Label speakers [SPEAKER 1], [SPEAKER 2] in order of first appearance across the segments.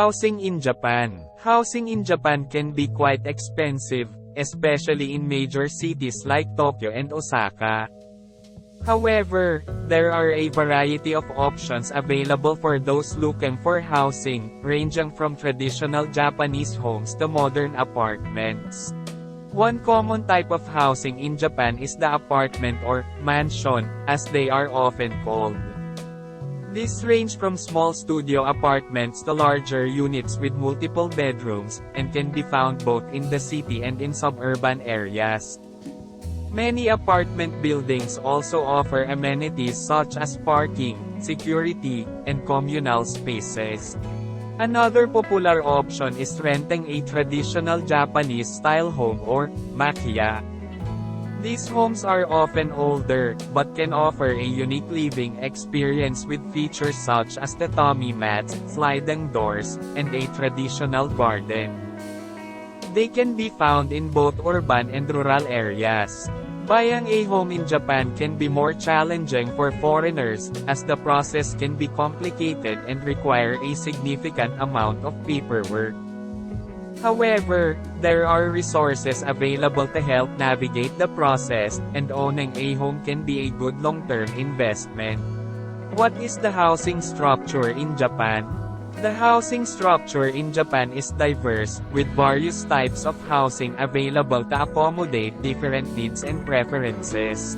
[SPEAKER 1] Housing in Japan. Housing in Japan can be quite expensive, especially in major cities like Tokyo and Osaka. However, there are a variety of options available for those looking for housing, ranging from traditional Japanese homes to modern apartments. One common type of housing in Japan is the apartment or mansion, as they are often called. These range from small studio apartments to larger units with multiple bedrooms, and can be found both in the city and in suburban areas. Many apartment buildings also offer amenities such as parking, security, and communal spaces. Another popular option is renting a traditional Japanese-style home or makiya. These homes are often older, but can offer a unique living experience with features such as tatami mats, sliding doors, and a traditional garden. They can be found in both urban and rural areas. Buying a home in Japan can be more challenging for foreigners, as the process can be complicated and require a significant amount of paperwork. However, there are resources available to help navigate the process, and owning a home can be a good long-term investment. What is the housing structure in Japan? The housing structure in Japan is diverse, with various types of housing available to accommodate different needs and preferences.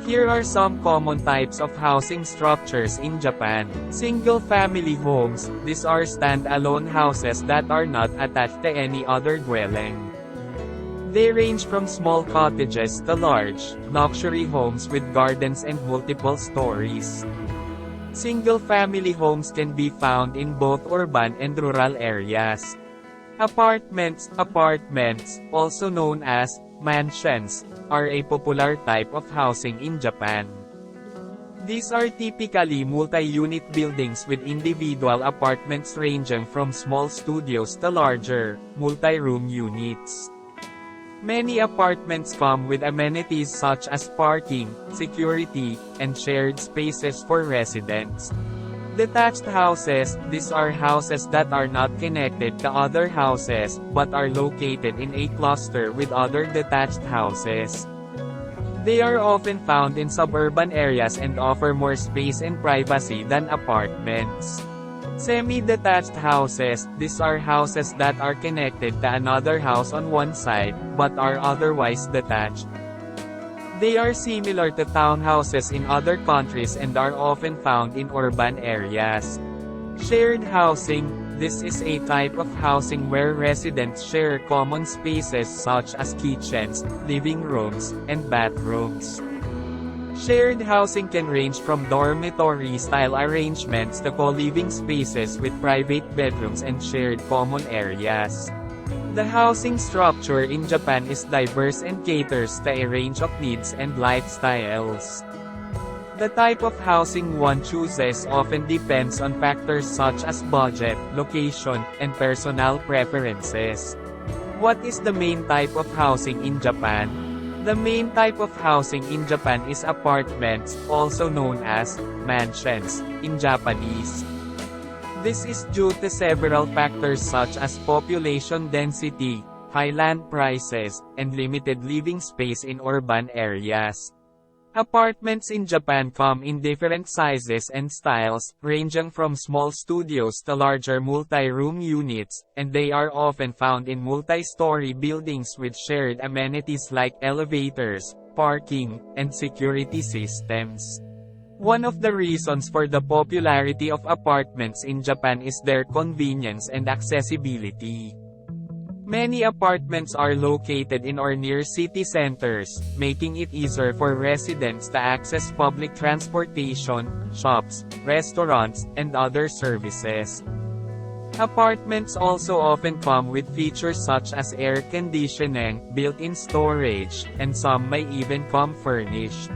[SPEAKER 1] Here are some common types of housing structures in Japan. Single-family homes. These are stand-alone houses that are not attached to any other dwelling. They range from small cottages to large, luxury homes with gardens and multiple stories. Single-family homes can be found in both urban and rural areas. Apartments, also known as mansions, are a popular type of housing in Japan. These are typically multi-unit buildings with individual apartments ranging from small studios to larger, multi-room units. Many apartments come with amenities such as parking, security, and shared spaces for residents. Detached houses. These are houses that are not connected to other houses, but are located in a cluster with other detached houses. They are often found in suburban areas and offer more space and privacy than apartments. Semi-detached houses. These are houses that are connected to another house on one side, but are otherwise detached. They are similar to townhouses in other countries and are often found in urban areas. Shared housing. This is a type of housing where residents share common spaces such as kitchens, living rooms, and bathrooms. Shared housing can range from dormitory-style arrangements to co-living spaces with private bedrooms and shared common areas. The housing structure in Japan is diverse and caters to a range of needs and lifestyles. The type of housing one chooses often depends on factors such as budget, location, and personal preferences. What is the main type of housing in Japan? The main type of housing in Japan is apartments, also known as mansions in Japanese. This is due to several factors such as population density, high land prices, and limited living space in urban areas. Apartments in Japan come in different sizes and styles, ranging from small studios to larger multi-room units, and they are often found in multi-story buildings with shared amenities like elevators, parking, and security systems. One of the reasons for the popularity of apartments in Japan is their convenience and accessibility. Many apartments are located in or near city centers, making it easier for residents to access public transportation, shops, restaurants, and other services. Apartments also often come with features such as air conditioning, built-in storage, and some may even come furnished.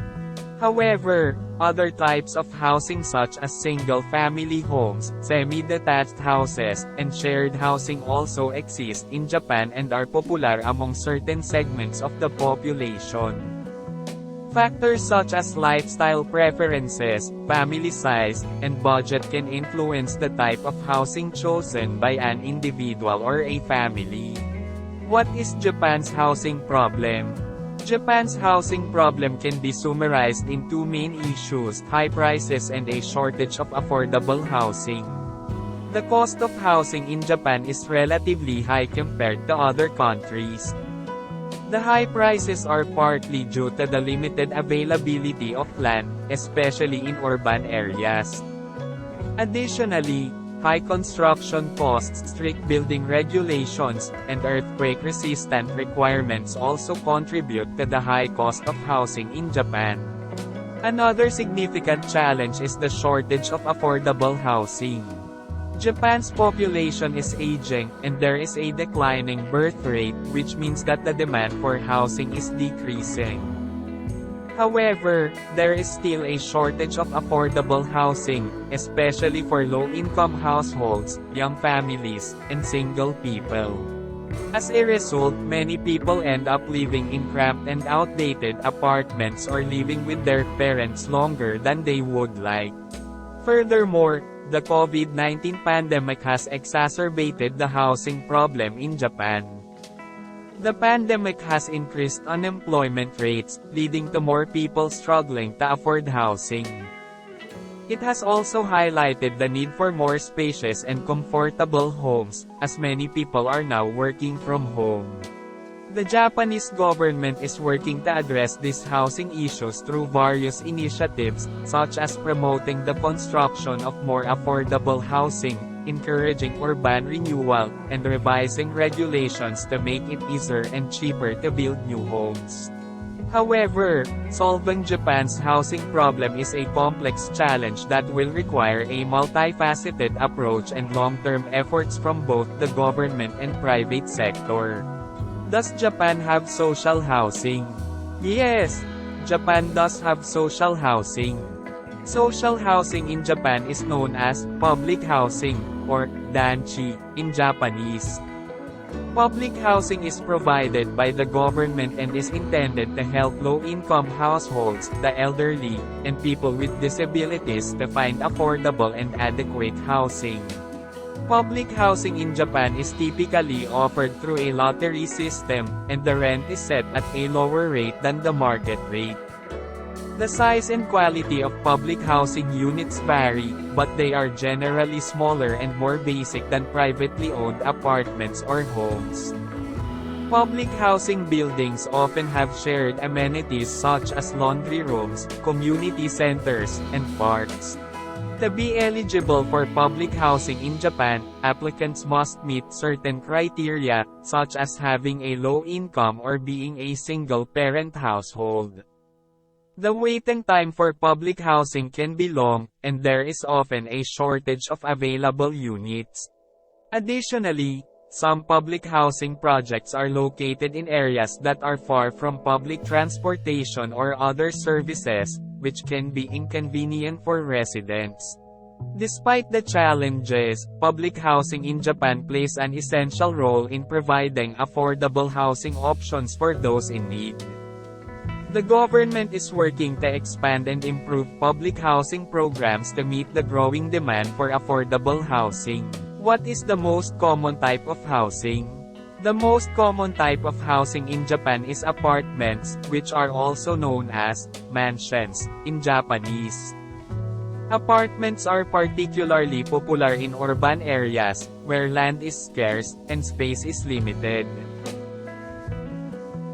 [SPEAKER 1] However, other types of housing such as single-family homes, semi-detached houses, and shared housing also exist in Japan and are popular among certain segments of the population. Factors such as lifestyle preferences, family size, and budget can influence the type of housing chosen by an individual or a family. What is Japan's housing problem? Japan's housing problem can be summarized in two main issues: high prices and a shortage of affordable housing. The cost of housing in Japan is relatively high compared to other countries. The high prices are partly due to the limited availability of land, especially in urban areas. Additionally, high construction costs, strict building regulations, and earthquake-resistant requirements also contribute to the high cost of housing in Japan. Another significant challenge is the shortage of affordable housing. Japan's population is aging, and there is a declining birth rate, which means that the demand for housing is decreasing. However, there is still a shortage of affordable housing, especially for low-income households, young families, and single people. As a result, many people end up living in cramped and outdated apartments or living with their parents longer than they would like. Furthermore, the COVID-19 pandemic has exacerbated the housing problem in Japan. The pandemic has increased unemployment rates, leading to more people struggling to afford housing. It has also highlighted the need for more spacious and comfortable homes, as many people are now working from home. The Japanese government is working to address these housing issues through various initiatives, such as promoting the construction of more affordable housing, encouraging urban renewal, and revising regulations to make it easier and cheaper to build new homes. However, solving Japan's housing problem is a complex challenge that will require a multifaceted approach and long-term efforts from both the government and private sector. Does Japan have social housing? Yes, Japan does have social housing. Social housing in Japan is known as public housing, or danchi, in Japanese. Public housing is provided by the government and is intended to help low-income households, the elderly, and people with disabilities to find affordable and adequate housing. Public housing in Japan is typically offered through a lottery system, and the rent is set at a lower rate than the market rate. The size and quality of public housing units vary, but they are generally smaller and more basic than privately owned apartments or homes. Public housing buildings often have shared amenities such as laundry rooms, community centers, and parks. To be eligible for public housing in Japan, applicants must meet certain criteria, such as having a low income or being a single-parent household. The waiting time for public housing can be long, and there is often a shortage of available units. Additionally, some public housing projects are located in areas that are far from public transportation or other services, which can be inconvenient for residents. Despite the challenges, public housing in Japan plays an essential role in providing affordable housing options for those in need. The government is working to expand and improve public housing programs to meet the growing demand for affordable housing. What is the most common type of housing? The most common type of housing in Japan is apartments, which are also known as mansions in Japanese. Apartments are particularly popular in urban areas, where land is scarce and space is limited.